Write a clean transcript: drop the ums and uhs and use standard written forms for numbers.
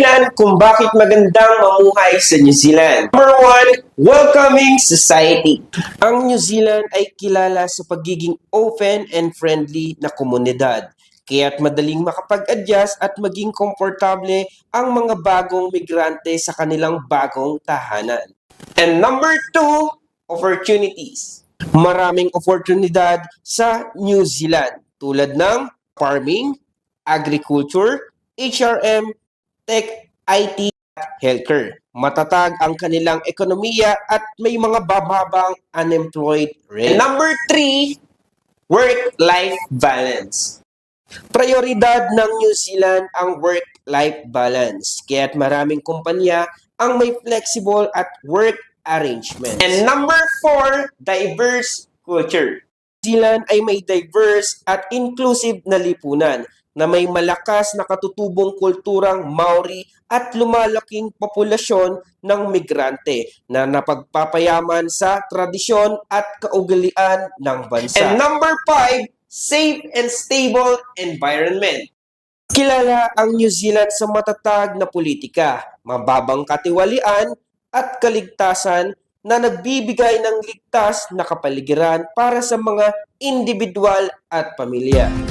dahilan kung bakit magandang mamuhay sa New Zealand. Number 1, welcoming society. Ang New Zealand ay kilala sa pagiging open and friendly na komunidad. Kaya't madaling makapag-adjust at maging komportable ang mga bagong migrante sa kanilang bagong tahanan. And number 2, opportunities. Maraming oportunidad sa New Zealand tulad ng farming, agriculture, HRM, tech, IT, at healthcare. Matatag ang kanilang ekonomiya at may mga bababang unemployed rate. And number 3, work-life balance. Prioridad ng New Zealand ang work-life balance. Kaya't maraming kumpanya ang may flexible at work arrangements. And number 4, diverse culture. New Zealand ay may diverse at inclusive na lipunan na may malakas na katutubong kulturang Maori at lumalaking populasyon ng migrante na napagpapayaman sa tradisyon at kaugalian ng bansa. And number 5, safe and stable environment. Kilala ang New Zealand sa matatag na politika, mababang katiwalian at kaligtasan na nagbibigay ng ligtas na kapaligiran para sa mga individual at pamilya.